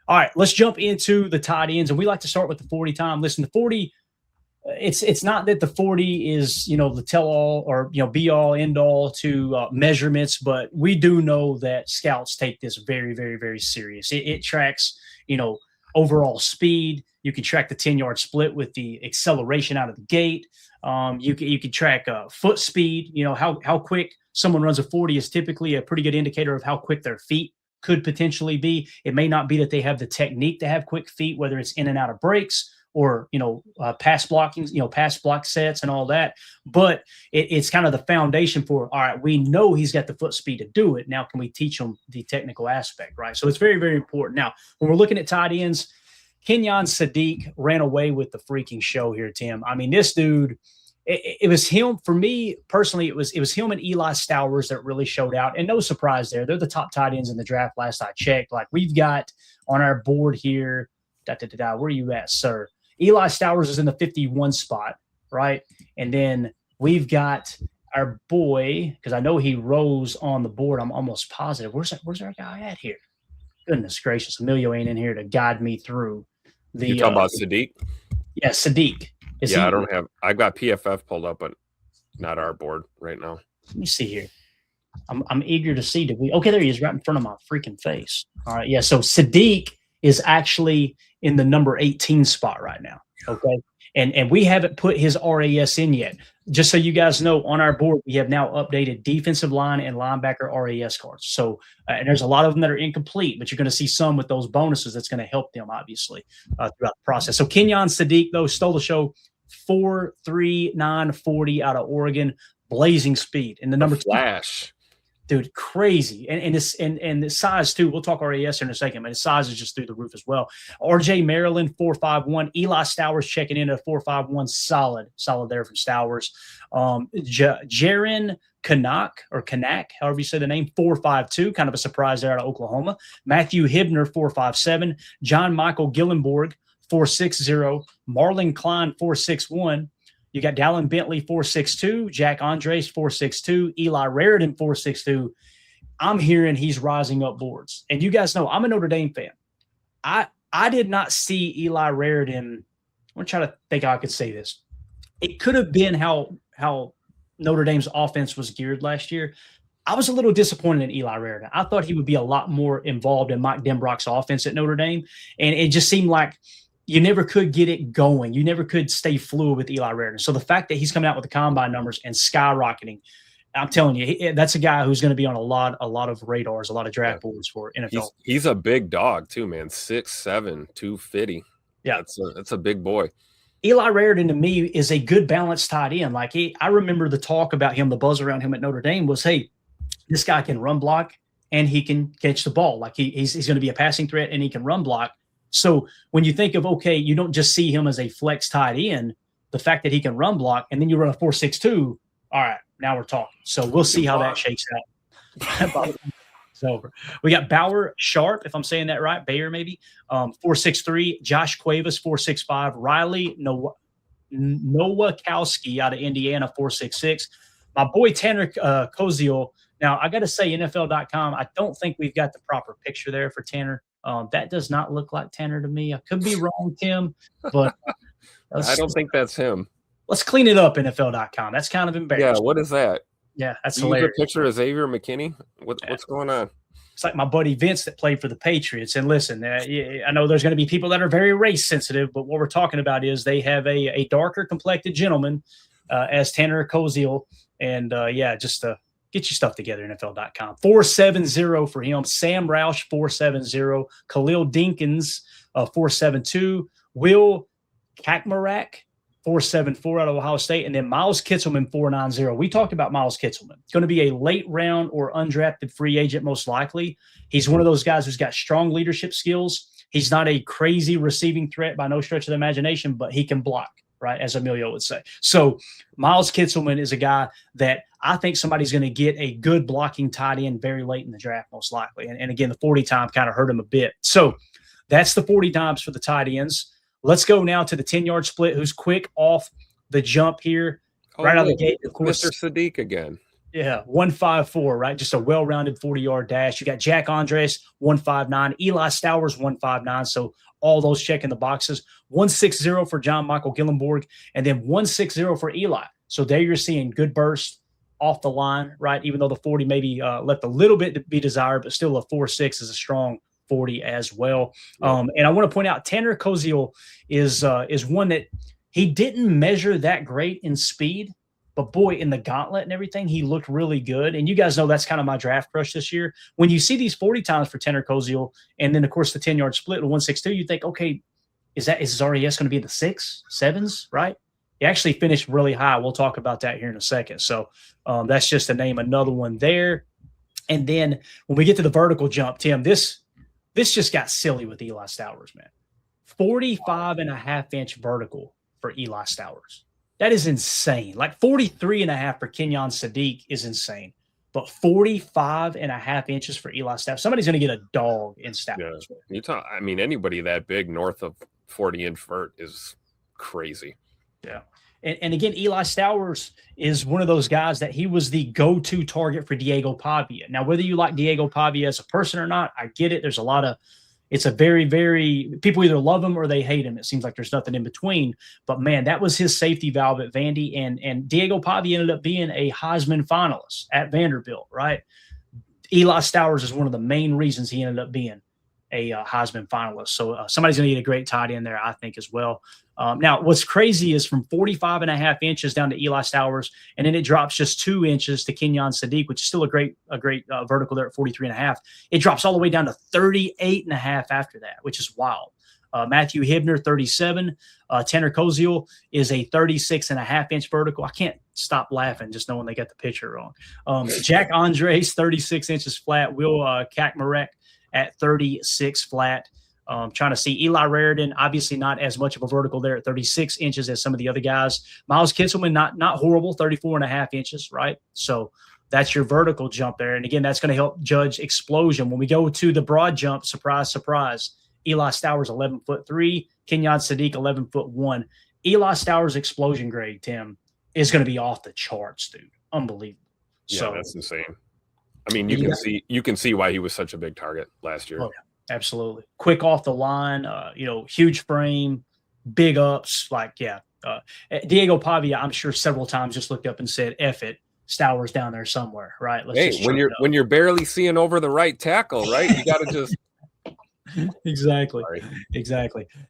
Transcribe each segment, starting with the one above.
All right, let's jump into the tight ends, and we like to start with the 40 time. Listen, the 40, it's not that the 40 is, the tell all or, be all end all to measurements, but we do know that scouts take this very, very, very serious. It tracks, overall speed. You can track the 10-yard split with the acceleration out of the gate. You can track foot speed. How quick someone runs a 40 is typically a pretty good indicator of how quick their feet could potentially be. It may not be that they have the technique to have quick feet, whether it's in and out of breaks or, pass blocking, pass block sets and all that. But it's kind of the foundation for, all right, we know he's got the foot speed to do it. Now, can we teach him the technical aspect, right? So it's very, very important. Now, when we're looking at tight ends, Kenyon Sadiq ran away with the freaking show here, Tim. I mean, this dude, it was him. For me personally, it was him and Eli Stowers that really showed out. And no surprise there. They're the top tight ends in the draft last I checked. Like, we've got on our board here, where are you at, sir? Eli Stowers is in the 51 spot, right? And then we've got our boy, because I know he rose on the board. I'm almost positive. Where's our guy at here? Goodness gracious. Emilio ain't in here to guide me through. You're talking about Sadiq? Yeah, Sadiq. I've got PFF pulled up, but not our board right now. Let me see here. I'm eager to see. Okay, there he is, right in front of my freaking face. All right, yeah. So Sadiq is actually in the number 18 spot right now. Okay, and we haven't put his RAS in yet. Just so you guys know, on our board we have now updated defensive line and linebacker RAS cards. So and there's a lot of them that are incomplete, but you're going to see some with those bonuses that's going to help them obviously throughout the process. So Kenyon Sadiq though stole the show. 4.39 40 out of Oregon, blazing speed. And the number flash, dude, crazy. And the size too. We'll talk RAS in a second, but his size is just through the roof as well. RJ Maryland 4.51. Eli Stowers checking in at 4.51. Solid there from Stowers. Jaron Kanak, however you say the name, 4.52. Kind of a surprise there out of Oklahoma. Matthew Hibner 4.57. John Michael Gillenborg 4.60. Marlon Klein 4.61. You got Dallin Bentley 4.62. Jack Andres 4.62. Eli Raridan 4.62. I'm hearing he's rising up boards. And you guys know I'm a Notre Dame fan. I did not see Eli Raridan. I'm going to try to think how I could say this. It could have been how Notre Dame's offense was geared last year. I was a little disappointed in Eli Raridan. I thought he would be a lot more involved in Mike Denbrock's offense at Notre Dame. And it just seemed like you never could get it going. You never could stay fluid with Eli Raridan. So the fact that he's coming out with the combine numbers and skyrocketing, I'm telling you, that's a guy who's going to be on a lot of radars, a lot of draft boards for NFL. He's a big dog too, man. 6'7", 250. Yeah, that's a big boy. Eli Raridan to me is a good balanced tight end. Like I remember the talk about him, the buzz around him at Notre Dame was, hey, this guy can run block and he can catch the ball. Like he's going to be a passing threat and he can run block. So when you think of, okay, you don't just see him as a flex tight end, the fact that he can run block and then you run a 4.62, all right, now we're talking. So we'll see how that shakes out. It's over. We got Bauer Sharp, if I'm saying that right, Bayer maybe, 4.63, Josh Cuevas, 4.65, Riley Nowakowski out of Indiana, 4.66. My boy Tanner Koziel. Now, I got to say, NFL.com, I don't think we've got the proper picture there for Tanner. That does not look like Tanner to me. I could be wrong, Tim, but I don't think that's him. Let's clean it up, NFL.com. That's kind of embarrassing. Yeah, what is that? Yeah, that's hilarious. A picture of Xavier McKinney? What's going on? It's like my buddy Vince that played for the Patriots. And listen, I know there's going to be people that are very race sensitive, but what we're talking about is they have a darker complected gentleman as Tanner Koziel. And just get your stuff together, NFL.com. 4.70 for him. Sam Roush, 4.70. Khalil Dinkins, 4.72. Will Kakmarak, 4.74 out of Ohio State. And then Miles Kitselman, 4.90. We talked about Miles Kitselman. Going to be a late round or undrafted free agent, most likely. He's one of those guys who's got strong leadership skills. He's not a crazy receiving threat by no stretch of the imagination, but he can block, right, as Emilio would say. So Miles Kitselman is a guy that I think somebody's going to get a good blocking tight end very late in the draft, most likely. And again, the 40 time kind of hurt him a bit. So that's the 40 times for the tight ends. Let's go now to the 10-yard split, who's quick off the jump here, right out of the gate. Of course, Mr. Sadiq again. Yeah, 154, right? Just a well-rounded 40-yard dash. You got Jack Andres, 159, Eli Stowers, 159. So all those checking the boxes. 160 for John Michael Gillenborg, and then 160 for Eli. So there you're seeing good burst off the line, right? Even though the 40 maybe left a little bit to be desired, but still a 4.6 is a strong 40 as well. Yep. And I want to point out Tanner Koziel is one that he didn't measure that great in speed, but boy, in the gauntlet and everything, he looked really good. And you guys know that's kind of my draft crush this year. When you see these 40 times for Tanner Koziel, and then of course the 10-yard split with 162, you think, okay, is his RAS going to be in the 6s, 7s, right? He actually finished really high. We'll talk about that here in a second. So that's just to name another one there. And then when we get to the vertical jump, Tim, this just got silly with Eli Stowers, man. 45.5-inch vertical for Eli Stowers. That is insane. Like 43.5 for Kenyon Sadiq is insane. But 45.5 inches for Eli Stowers. Somebody's going to get a dog in Stowers. Yeah. I mean, anybody that big north of 40-inch vert is crazy. Yeah. And again, Eli Stowers is one of those guys that he was the go-to target for Diego Pavia. Now, whether you like Diego Pavia as a person or not, I get it. There's a lot of – it's a very, very – people either love him or they hate him. It seems like there's nothing in between. But, man, that was his safety valve at Vandy. And Diego Pavia ended up being a Heisman finalist at Vanderbilt, right? Eli Stowers is one of the main reasons he ended up being a Heisman finalist. So somebody's going to get a great tight end there, I think, as well. Now, what's crazy is from 45.5 inches down to Eli Stowers, and then it drops just 2 inches to Kenyon Sadiq, which is still a great vertical there at 43.5. It drops all the way down to 38.5 after that, which is wild. Matthew Hibner, 37. Tanner Koziel is a 36.5-inch vertical. I can't stop laughing just knowing they got the picture wrong. Jack Andres, 36 inches flat. Will Kakmarek at 36 flat. Trying to see Eli Raridan, obviously not as much of a vertical there at 36 inches as some of the other guys. Miles Kitselman, not horrible, 34.5 inches, right? So that's your vertical jump there. And again, that's going to help judge explosion. When we go to the broad jump, surprise, surprise, Eli Stowers, 11'3", Kenyon Sadiq, 11'1". Eli Stowers' explosion grade, Tim, is going to be off the charts, dude. Unbelievable. Yeah, so that's insane. I mean, you can see why he was such a big target last year. Oh, yeah. Absolutely. Quick off the line, huge frame, big ups. Diego Pavia, I'm sure several times just looked up and said, F it, Stowers down there somewhere, right? When you're barely seeing over the right tackle, right? You got to just Exactly.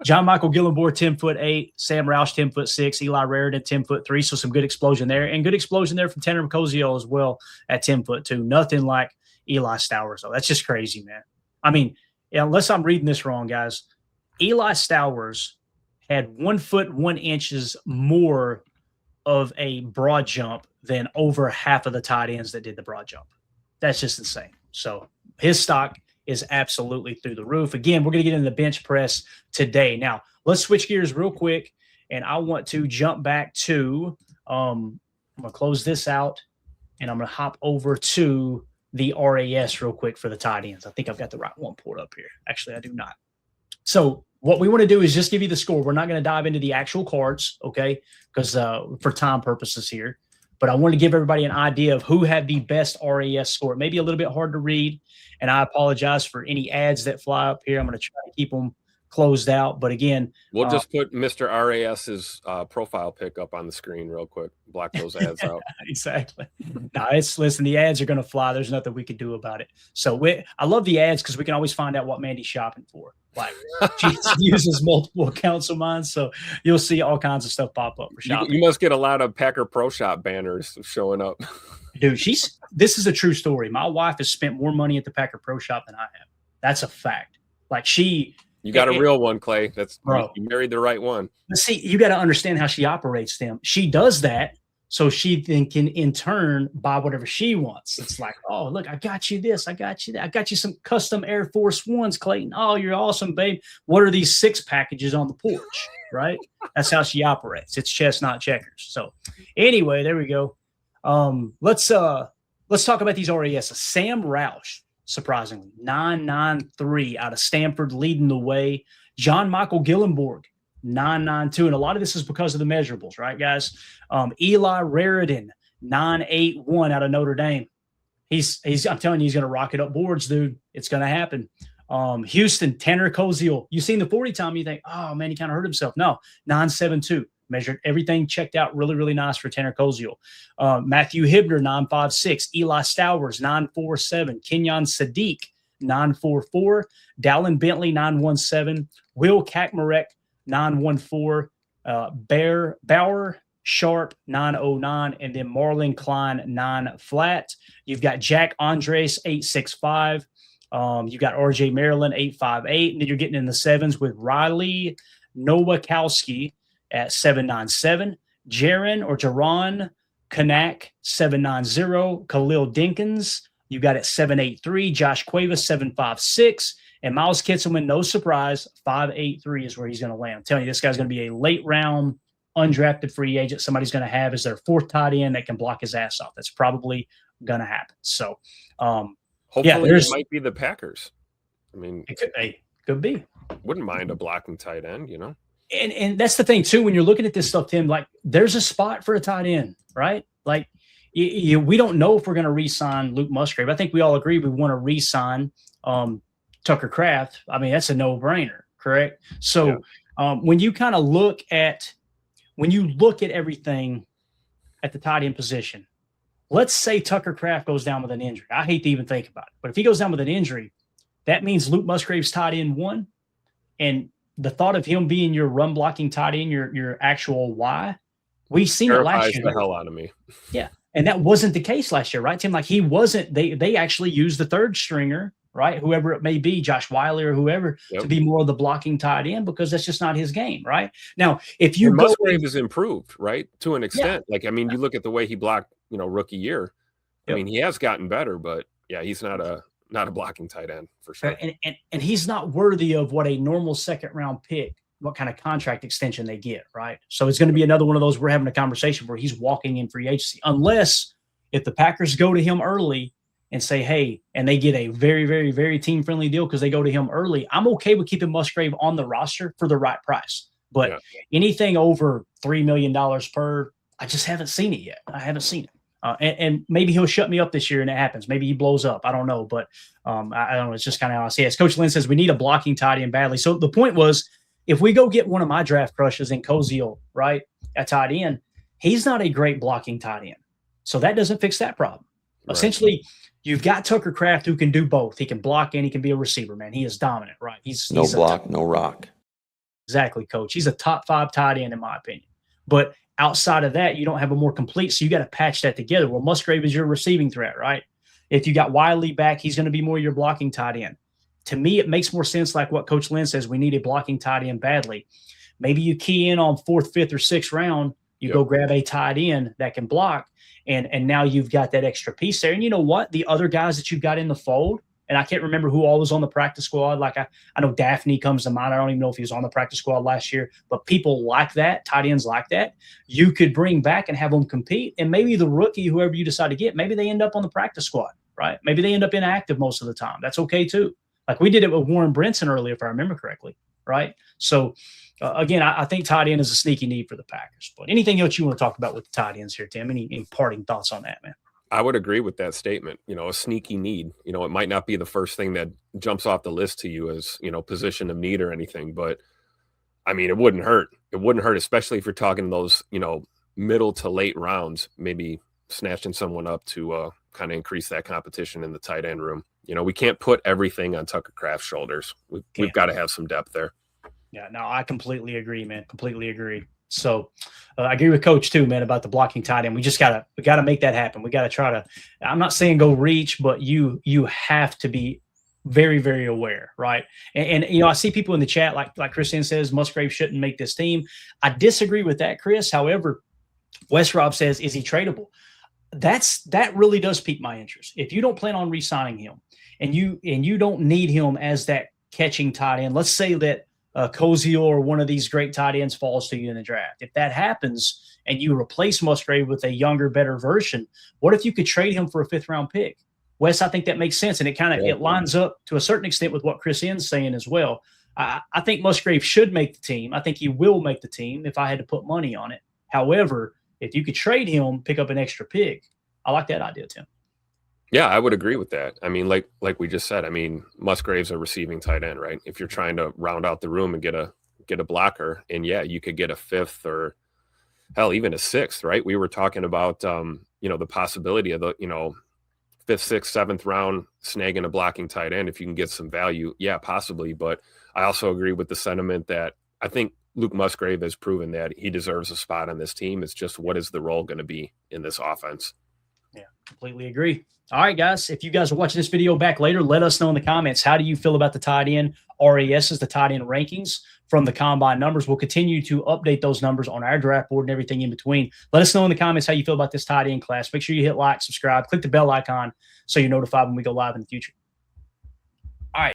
John Michael Gillenborg, 10'8", Sam Roush, 10'6", Eli Raridan, 10'3". So some good explosion there, and good explosion there from Tanner Koziel as well at 10'2". Nothing like Eli Stowers, though. That's just crazy, man. I mean, unless I'm reading this wrong, guys, Eli Stowers had 1 foot 1 inches more of a broad jump than over half of the tight ends that did the broad jump. That's just insane. So his stock is absolutely through the roof. Again, we're going to get into the bench press today. Now, let's switch gears real quick, and I want to jump back to I'm going to close this out, and I'm going to hop over to the RAS real quick for the tight ends. I think I've got the right one pulled up here. Actually, I do not. So what we want to do is just give you the score. We're not going to dive into the actual cards, okay, because for time purposes here. But I want to give everybody an idea of who had the best RAS score. It may be a little bit hard to read, and I apologize for any ads that fly up here. I'm going to try to keep them closed out. But again, we'll just put Mr. RAS's profile pic up on the screen real quick. Block those ads out. Exactly. No, listen, the ads are going to fly. There's nothing we can do about it. So I love the ads because we can always find out what Mandy's shopping for. Like she uses multiple accounts of mine, so you'll see all kinds of stuff pop up for shopping. You must get a lot of Packer Pro Shop banners showing up. Dude, this is a true story. My wife has spent more money at the Packer Pro Shop than I have. That's a fact. Like you got a real one, Clay. Bro. You married the right one. See, you got to understand how she operates them. She does that so she then can in turn buy whatever she wants. It's like, oh, look, I got you this. I got you that. I got you some custom Air Force Ones, Clayton. Oh, you're awesome, babe. What are these 6 packages on the porch? Right? That's how she operates. It's chess, not checkers. So anyway, there we go. Let's talk about these RAS. Sam Roush, surprisingly, 993 out of Stanford, leading the way. John Michael Gillenborg, 992, and a lot of this is because of the measurables, right, guys? Eli Raridan, 981 out of Notre Dame. I'm telling you, he's going to rocket up boards, dude. It's going to happen. Houston, Tanner Koziel. You seen the 40 time, you think, oh man, he kind of hurt himself. No, 972. Measured everything, checked out really, really nice for Tanner Koziel. Matthew Hibner, 956. Eli Stowers, 947. Kenyon Sadiq, 944. Dallin Bentley, 917. Will Kakmarek, 914. Bauer Sharp, 909. And then Marlon Klein, 9 flat. You've got Jack Andres, 865. You've got RJ Maryland, 858. And then you're getting in the sevens with Riley Nowakowski at 797. Jaron Kanak, 790. Khalil Dinkins, you got at 783. Josh Cuevas, 756. And Miles Kitselman, no surprise, 583 is where he's going to land. I'm telling you, this guy's going to be a late round undrafted free agent. Somebody's going to have as their fourth tight end that can block his ass off. That's probably going to happen. So, hopefully it might be the Packers. I mean, it could be. Wouldn't mind a blocking tight end, you know? And that's the thing, too, when you're looking at this stuff, Tim, like there's a spot for a tight end, right? Like we don't know if we're going to re-sign Luke Musgrave. I think we all agree we want to re-sign Tucker Kraft. I mean, that's a no-brainer, correct? So when you kind of look at everything at the tight end position, let's say Tucker Kraft goes down with an injury. I hate to even think about it, but if he goes down with an injury, that means Luke Musgrave's tight end 1, and the thought of him being your run blocking tight end, your actual Y, we've seen it last year. The hell out of me. Yeah. And that wasn't the case last year, right, Tim? Like he wasn't, they actually used the third stringer, right? Whoever it may be, Josh Wiley or whoever, to be more of the blocking tight end because that's just not his game, right? Now, if you Musgrave has improved, right? To an extent. Like, I mean, you look at the way he blocked, rookie year. I mean, he has gotten better, but he's not a blocking tight end for sure. And he's not worthy of what a normal second round pick, what kind of contract extension they get, right? So it's going to be another one of those, we're having a conversation where he's walking in free agency, unless if the Packers go to him early and say, hey, and they get a very, very, very team-friendly deal because they go to him early, I'm okay with keeping Musgrave on the roster for the right price. But anything over $3 million per, I just haven't seen it yet. I haven't seen it. And maybe he'll shut me up this year and it happens. Maybe he blows up. I don't know. But I don't know. It's just kind of how I see it. As Coach Lynn says, we need a blocking tight end badly. So the point was, if we go get one of my draft crushes in Koziel, right, at tight end, he's not a great blocking tight end. So that doesn't fix that problem. Right. Essentially, you've got Tucker Kraft who can do both. He can block and he can be a receiver, man. He is dominant, right? He's no block, no rock. Exactly, Coach. He's a top 5 tight end in my opinion. But outside of that, you don't have a more complete, so you got to patch that together. Well, Musgrave is your receiving threat, right? If you got Wiley back, he's going to be more your blocking tight end. To me, it makes more sense like what Coach Lynn says, we need a blocking tight end badly. Maybe you key in on 4th, 5th, or 6th round, you go grab a tight end that can block, and now you've got that extra piece there. And you know what? The other guys that you've got in the fold, and I can't remember who all was on the practice squad. Like I know Daphne comes to mind. I don't even know if he was on the practice squad last year, but people like that, tight ends like that, you could bring back and have them compete. And maybe the rookie, whoever you decide to get, maybe they end up on the practice squad, right? Maybe they end up inactive most of the time. That's okay too. Like we did it with Warren Brinson earlier, if I remember correctly, right? So again, I think tight end is a sneaky need for the Packers. But anything else you want to talk about with the tight ends here, Tim? Any parting thoughts on that, man? I would agree with that statement. A sneaky need. It might not be the first thing that jumps off the list to you as, position of need or anything, but I mean, it wouldn't hurt. It wouldn't hurt, especially if you're talking those, middle to late rounds, maybe snatching someone up to kind of increase that competition in the tight end room. We can't put everything on Tucker Kraft's shoulders. We've got to have some depth there. Yeah, no, I completely agree, man. Completely agree. So I agree with Coach too, man, about the blocking tight end. We gotta make that happen. We gotta try to. I'm not saying go reach, but you have to be very, very aware, right? And I see people in the chat like Christian says Musgrave shouldn't make this team. I disagree with that, Chris. However, Wes Rob says, is he tradable? That really does pique my interest. If you don't plan on re-signing him, and you don't need him as that catching tight end, let's say that Koziel or one of these great tight ends falls to you in the draft. If that happens and you replace Musgrave with a younger, better version, what if you could trade him for a 5th round pick? Wes, I think that makes sense. And it lines up to a certain extent with what Chris N's saying as well. I think Musgrave should make the team. I think he will make the team if I had to put money on it. However, If you could trade him, pick up an extra pick, I like that idea, Tim. Yeah, I would agree with that. I mean, like we just said, I mean, Musgrave's a receiving tight end, right? If you're trying to round out the room and get a blocker, and yeah, you could get a fifth or hell, even a sixth, right? We were talking about the possibility of the, fifth, sixth, seventh round snagging a blocking tight end if you can get some value. Yeah, possibly. But I also agree with the sentiment that I think Luke Musgrave has proven that he deserves a spot on this team. It's just, what is the role going to be in this offense? Yeah, completely agree. All right, guys, if you guys are watching this video back later, let us know in the comments. How do you feel about the tight end RASs, the tight end rankings from the combine numbers? We'll continue to update those numbers on our draft board and everything in between. Let us know in the comments how you feel about this tight end class. Make sure you hit like, subscribe, click the bell icon so you're notified when we go live in the future.